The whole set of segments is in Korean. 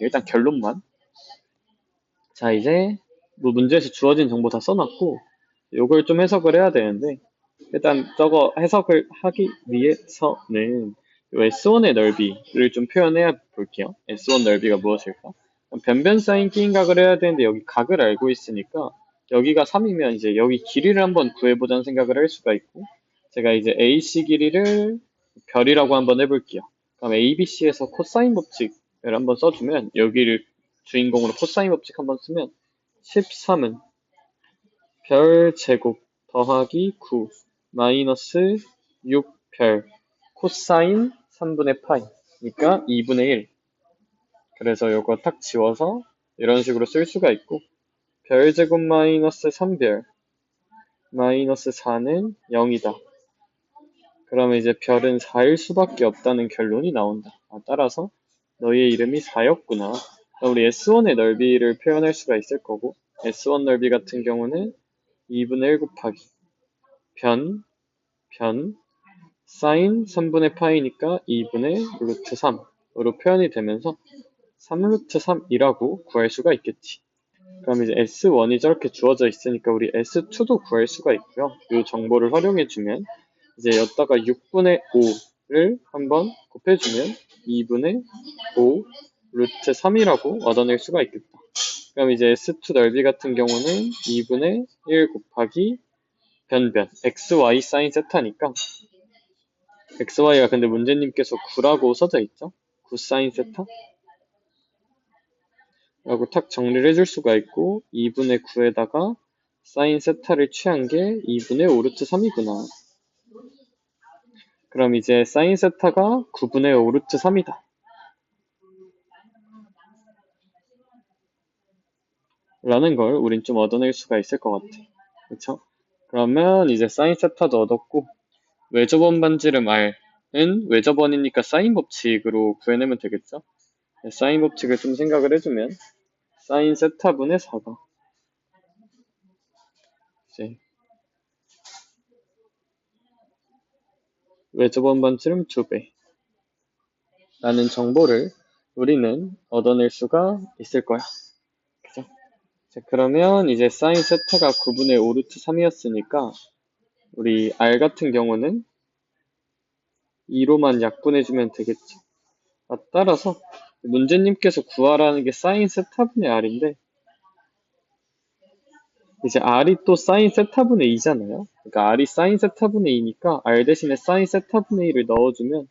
일단 결론만. 자, 이제 뭐 문제에서 주어진 정보 다 써놨고 요걸 좀 해석을 해야 되는데 일단 저거 해석을 하기 위해서는 요 S1의 넓이를 좀 표현해 볼게요. S1 넓이가 무엇일까? 변변 사인 끼인각을 해야 되는데 여기 각을 알고 있으니까 여기가 3이면 이제 여기 길이를 한번 구해보자는 생각을 할 수가 있고 제가 이제 AC 길이를 별이라고 한번 해볼게요. 그럼 ABC에서 코사인 법칙을 한번 써주면 여기를 주인공으로 코사인 법칙 한번 쓰면 13은 별 제곱 더하기 9 마이너스 6별 코사인 3분의 파이 그러니까 2분의 1 그래서 요거 탁 지워서 이런 식으로 쓸 수가 있고 별 제곱 마이너스 3별 마이너스 4는 0이다. 그러면 이제 별은 4일 수밖에 없다는 결론이 나온다. 따라서 너의 이름이 4였구나. 우리 S1의 넓이를 표현할 수가 있을 거고 S1 넓이 같은 경우는 2분의 1 곱하기 변 사인 3분의 파이니까 2분의 루트 3으로 표현이 되면서 3루트 3이라고 구할 수가 있겠지. 그럼 이제 S1이 저렇게 주어져 있으니까 우리 S2도 구할 수가 있고요. 이 정보를 활용해주면 이제 여기다가 6분의 5를 한번 곱해주면 2분의 5 루트 3이라고 얻어낼 수가 있겠다. 그럼 이제 S2 넓이 같은 경우는 2분의 1 곱하기 변변 xy 사인 세타니까 xy가 근데 문제님께서 9라고 써져 있죠? 9 사인 세타? 라고 탁 정리를 해줄 수가 있고 2분의 9에다가 사인 세타를 취한 게 2분의 5 루트 3이구나. 그럼 이제 사인 세타가 9분의 5 루트 3이다. 라는 걸 우린 좀 얻어낼 수가 있을 것 같아. 그쵸? 그러면 이제 사인 세타도 얻었고 외접원 반지름 R은 외접원이니까 사인 법칙으로 구해내면 되겠죠? 사인 법칙을 좀 생각을 해주면 사인 세타분의 4가 이제 외접원 반지름 2배 라는 정보를 우리는 얻어낼 수가 있을 거야. 그죠? 자, 그러면 이제 사인 세타가 9분의 5 루트 3이었으니까 우리 R 같은 경우는 2로만 약분해주면 되겠죠. 따라서 문제님께서 구하라는 게 사인 세타분의 R인데 이제 R이 또 사인 세타분의 2잖아요. 그러니까 R이 사인 세타분의 2니까 R 대신에 사인 세타분의 2를 넣어주면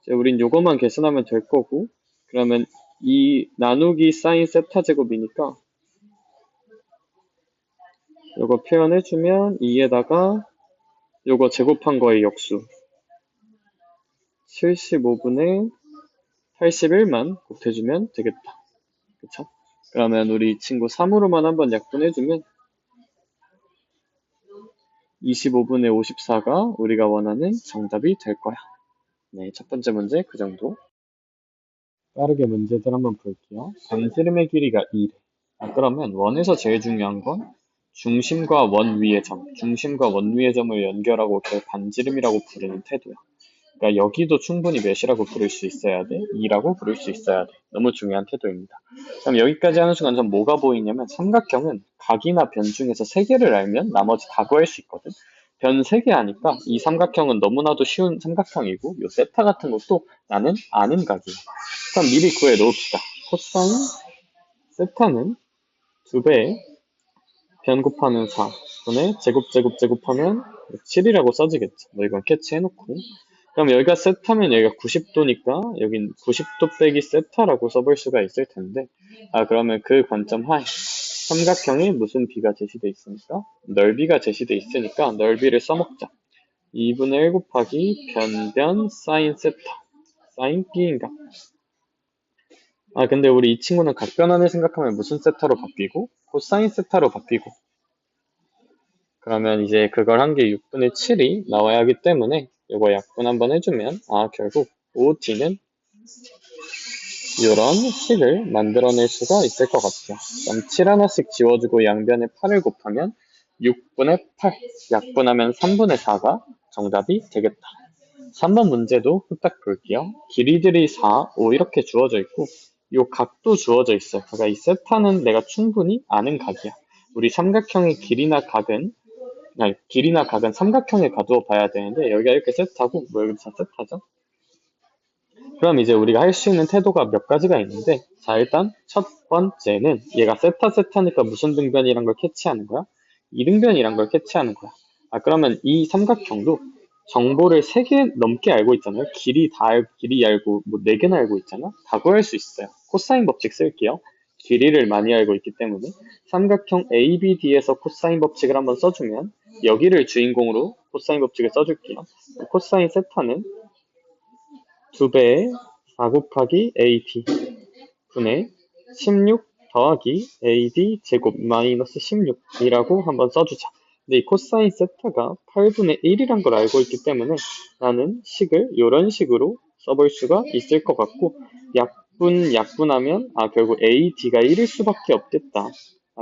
이제 우린 요거만 계산하면 될 거고 그러면 2 나누기 사인 세타 제곱이니까 요거 표현해주면 2에다가 요거 제곱한 거의 역수 75분의 81만 곱해주면 되겠다. 그쵸? 그러면 우리 친구 3으로만 한번 약분해주면 25분의 54가 우리가 원하는 정답이 될 거야. 네, 첫 번째 문제 그 정도. 빠르게 문제들 한번 볼게요. 반지름의 길이가 2래. 그러면 원에서 제일 중요한 건 중심과 원 위의 점, 중심과 원 위의 점을 연결하고 그걸 반지름이라고 부르는 태도야. 그러니까 여기도 충분히 몇이라고 부를 수 있어야 돼? 2라고 부를 수 있어야 돼. 너무 중요한 태도입니다. 그럼 여기까지 하는 순간 전 뭐가 보이냐면 삼각형은 각이나 변 중에서 3개를 알면 나머지 다 구할 수 있거든. 변 3개 아니까 이 삼각형은 너무나도 쉬운 삼각형이고 요 세타 같은 것도 나는 아는 각이야. 그럼 미리 구해 놓읍시다. 코사인 세타는 2배의 변 곱하면 4분의 제곱하면 7이라고 써지겠죠. 뭐 이건 캐치해놓고 그럼 여기가 세타면 여기가 90도니까 여긴 90도 빼기 세타라고 써볼 수가 있을 텐데 그러면 그 관점 하에 삼각형에 무슨 비가 제시돼 있습니까? 넓이가 제시돼 있으니까 넓이를 써먹자. 2분의 1 곱하기 변변 사인 세타 사인 B인가? 근데 우리 이 친구는 각변환을 생각하면 무슨 세타로 바뀌고 코사인 세타로 바뀌고 그러면 이제 그걸 한 게 6분의 7이 나와야 하기 때문에 이거 약분 한번 해주면 결국 OD는 이런 식을 만들어낼 수가 있을 것 같아요. 그럼 7 하나씩 지워주고 양변에 8을 곱하면 6분의 8 약분하면 3분의 4가 정답이 되겠다. 3번 문제도 후딱 볼게요. 길이들이 4, 5 이렇게 주어져 있고 요 각도 주어져 있어요. 그러니까 이 세타는 내가 충분히 아는 각이야. 우리 삼각형의 길이나 각은 삼각형에 가두어 봐야 되는데 여기가 이렇게 세타고 뭐 여기 다 세타죠? 그럼 이제 우리가 할 수 있는 태도가 몇 가지가 있는데 자 일단 첫 번째는 얘가 세타니까 무슨 등변이란 걸 캐치하는 거야? 이등변이란 걸 캐치하는 거야. 그러면 이 삼각형도 정보를 3개 넘게 알고 있잖아요. 길이 알고 뭐 4개나 알고 있잖아. 다 구할 수 있어요. 코사인 법칙 쓸게요. 길이를 많이 알고 있기 때문에 삼각형 ABD에서 코사인 법칙을 한번 써주면 여기를 주인공으로 코사인 법칙을 써줄게요. 코사인 세타는 2배의 4 곱하기 AD 분의 16 더하기 AD 제곱 마이너스 16이라고 한번 써주자. 근데 이 코사인 세타가 8분의 1이란 걸 알고 있기 때문에 나는 식을 이런 식으로 써볼 수가 있을 것 같고 약분하면 결국 AD가 1일 수밖에 없겠다.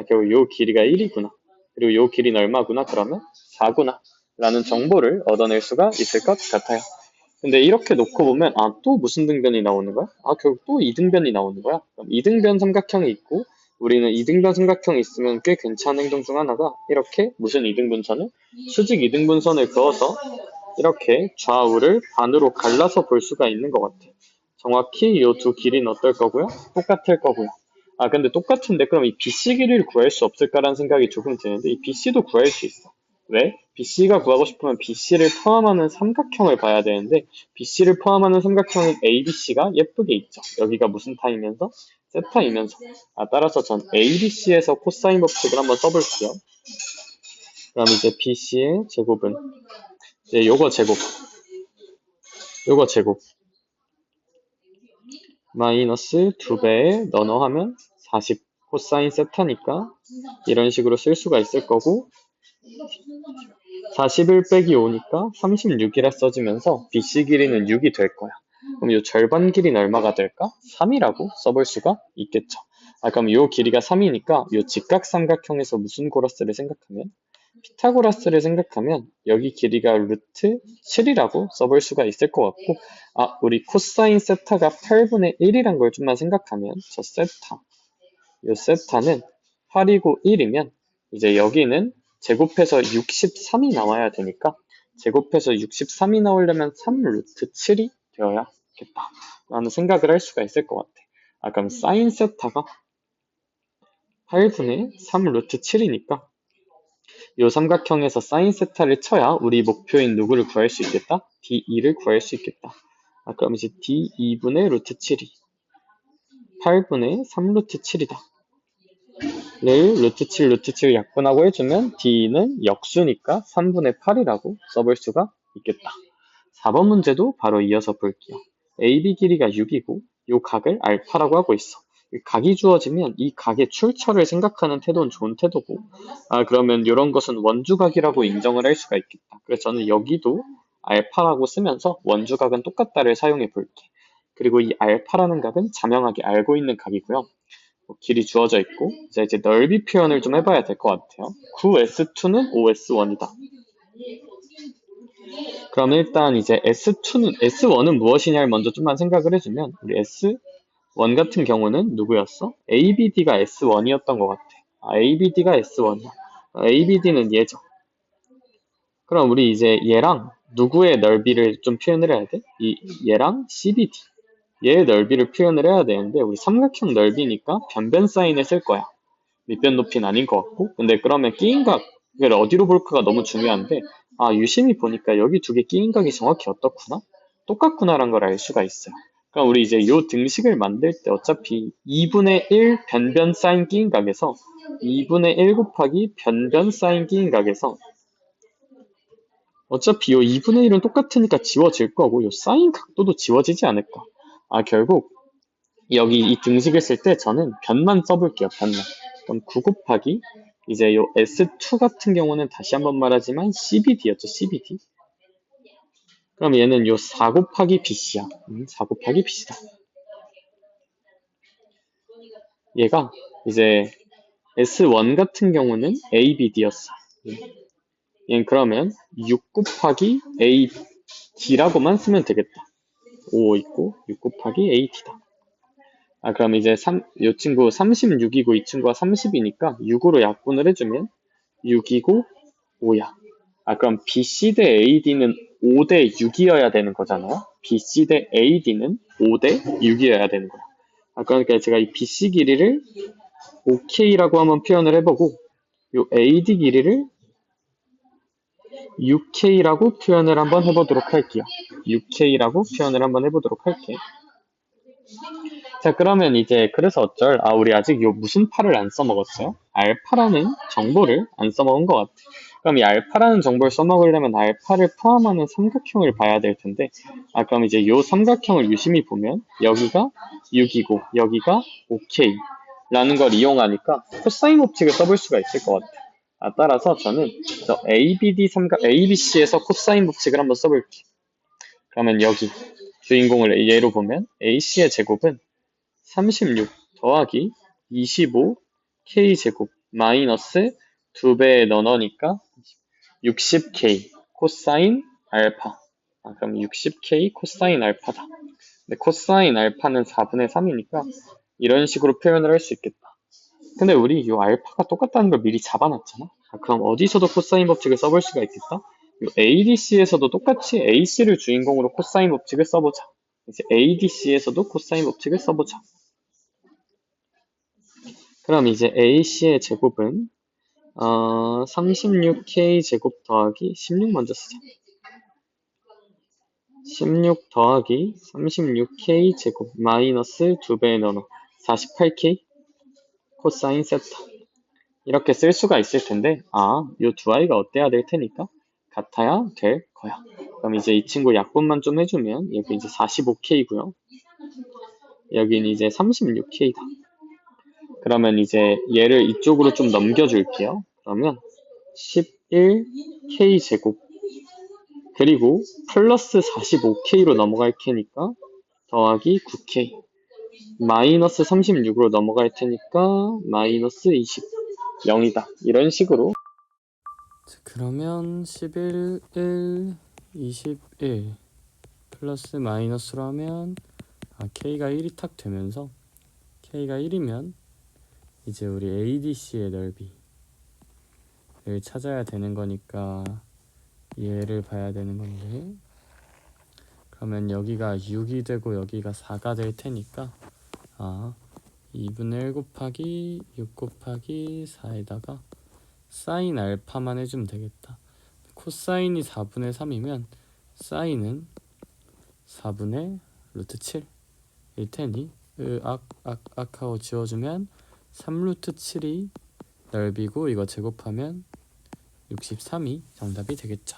결국 요 길이가 1이구나. 그리고 요 길이는 얼마구나? 그러면 4구나. 라는 정보를 얻어낼 수가 있을 것 같아요. 근데 이렇게 놓고 보면 또 무슨 등변이 나오는 거야? 결국 또 이등변이 나오는 거야. 그럼 이등변 삼각형이 있고 우리는 이등변 삼각형이 있으면 꽤 괜찮은 행동 중 하나가 이렇게 무슨 이등분선을 수직 이등분선을 그어서 이렇게 좌우를 반으로 갈라서 볼 수가 있는 것 같아. 정확히 이 두 길이는 어떨 거고요? 똑같을 거고요. 근데 똑같은데 그럼 이 BC 길이를 구할 수 없을까라는 생각이 조금 드는데 이 BC도 구할 수 있어. 왜? BC가 구하고 싶으면 BC를 포함하는 삼각형을 봐야 되는데 BC를 포함하는 삼각형인 ABC가 예쁘게 있죠. 여기가 무슨 타이면서? 세타이면서. 따라서 전 ABC에서 코사인 법칙을 한번 써볼게요. 그럼 이제 BC의 제곱은 이제 요거 제곱 마이너스 2배에 너너하면 40 코사인 세타니까 이런 식으로 쓸 수가 있을 거고 41 빼기 5니까 36이라 써지면서 BC 길이는 6이 될 거야. 그럼 이 절반 길이는 얼마가 될까? 3이라고 써볼 수가 있겠죠. 그럼 이 길이가 3이니까 이 직각삼각형에서 무슨 고라스를 생각하면? 피타고라스를 생각하면 여기 길이가 루트 7이라고 써볼 수가 있을 것 같고 우리 코사인 세타가 8분의 1이란 걸 좀만 생각하면 이 세타는 8이고 1이면 이제 여기는 제곱해서 63이 나와야 되니까 제곱해서 63이 나오려면 3 루트 7이 되어야겠다 라는 생각을 할 수가 있을 것 같아. 그럼 사인 세타가 8분의 3 루트 7이니까 이 삼각형에서 사인 세타를 쳐야 우리 목표인 누구를 구할 수 있겠다? D2를 구할 수 있겠다. 그럼 이제 D2분의 루트 7이 8분의 3 루트 7이다. 를 루트 7 약분하고 해주면 D는 역수니까 3분의 8이라고 써볼 수가 있겠다. 4번 문제도 바로 이어서 볼게요. AB 길이가 6이고 이 각을 알파라고 하고 있어. 각이 주어지면 이 각의 출처를 생각하는 태도는 좋은 태도고 그러면 이런 것은 원주각이라고 인정을 할 수가 있겠다. 그래서 저는 여기도 알파라고 쓰면서 원주각은 똑같다를 사용해 볼게. 그리고 이 알파라는 각은 자명하게 알고 있는 각이고요. 길이 주어져 있고 이제 넓이 표현을 좀 해봐야 될 것 같아요. 9S2는 5S1이다. 그럼 일단 이제 S1은 무엇이냐를 먼저 좀만 생각을 해주면 우리 S1 같은 경우는 누구였어? ABD가 S1이었던 것 같아. ABD가 S1이야. ABD는 얘죠. 그럼 우리 이제 얘랑 누구의 넓이를 좀 표현을 해야 돼? 얘랑 CBD. 얘의 넓이를 표현을 해야 되는데 우리 삼각형 넓이니까 변변 사인을 쓸 거야. 밑변 높이는 아닌 것 같고 근데 그러면 끼인각을 어디로 볼까가 너무 중요한데 유심히 보니까 여기 두 개 끼인각이 정확히 어떻구나? 똑같구나라는 걸 알 수가 있어요. 그럼 우리 이제 요 등식을 만들 때 어차피 2분의 1 변변 사인 끼인각에서 2분의 1 곱하기 변변 사인 끼인각에서 어차피 요 2분의 1은 똑같으니까 지워질 거고 요 사인 각도도 지워지지 않을까. 결국 여기 이 등식을 쓸 때 저는 변만 써볼게요. 변만. 그럼 9 곱하기 이제 요 S2 같은 경우는 다시 한번 말하지만 CBD였죠. CBD. 그럼 얘는 요 4 곱하기 BC야. 4 곱하기 BC다. 얘가 이제 S1 같은 경우는 ABD였어. 얘는 그러면 6 곱하기 d라고만 쓰면 되겠다. 5 있고 6 곱하기 AD다. 그럼 이제 이 친구 36이고 이 친구가 30이니까 6으로 약분을 해주면 6이고 5야. 그럼 BC 대 AD는 5 대 6이어야 되는 거잖아요. BC 대 AD는 5 대 6이어야 되는 거야. 그러니까 제가 이 BC 길이를 5K라고 한번 표현을 해보고 이 AD 길이를 6K라고 표현을 한번 해보도록 할게요. 6K라고 표현을 한번 해보도록 할게. 자, 그러면 이제 그래서 어쩔? 우리 아직 요 무슨 파를 안 써먹었어요? 알파라는 정보를 안 써먹은 것 같아. 그럼 이 알파라는 정보를 써먹으려면 알파를 포함하는 삼각형을 봐야 될 텐데, 그럼 이제 요 삼각형을 유심히 보면 여기가 6이고 여기가 5K 라는 걸 이용하니까 코사인 법칙을 써볼 수가 있을 것 같아. 따라서 저는 저 ABC에서 코사인 법칙을 한번 써볼게. 그러면 여기 주인공을 예로 보면 AC의 제곱은 36 더하기 25 K제곱 마이너스 2배의 너너니까 60K 코사인 알파. 그럼 60K 코사인 알파다. 근데 코사인 알파는 4분의 3이니까 이런 식으로 표현을 할 수 있겠다. 근데 우리 이 알파가 똑같다는 걸 미리 잡아놨잖아. 그럼 어디서도 코사인 법칙을 써볼 수가 있겠다. ADC에서도 똑같이 AC를 주인공으로 코사인 법칙을 써보자. 이제 ADC에서도 코사인 법칙을 써보자. 그럼 이제 AC의 제곱은 36K 제곱 더하기 16 먼저 쓰자. 16 더하기 36K 제곱 마이너스 2배의 너너 48K 코사인 세타. 이렇게 쓸 수가 있을 텐데 요 두 아이가 어때야 될 테니까 같아야 될 거야. 그럼 이제 이 친구 약분만 좀 해주면 여기 이제 45K고요. 여긴 이제 36K다. 그러면 이제 얘를 이쪽으로 좀 넘겨줄게요. 그러면 11K 제곱 그리고 플러스 45K로 넘어갈 테니까 더하기 9K 마이너스 36으로 넘어갈 테니까 마이너스 20 0이다. 이런 식으로. 그러면 11, 1, 21 플러스 마이너스로 하면 K가 1이 탁 되면서 K가 1이면 이제 우리 ADC의 넓이를 찾아야 되는 거니까 얘를 봐야 되는 건데 그러면 여기가 6이 되고 여기가 4가 될 테니까 2분의 1 곱하기 6 곱하기 4에다가 사인 알파만 해주면 되겠다. 코사인이 4분의 3이면 사인은 4분의 루트 7일 테니 하고 지워주면 3루트 7이 넓이고 이거 제곱하면 63이 정답이 되겠죠.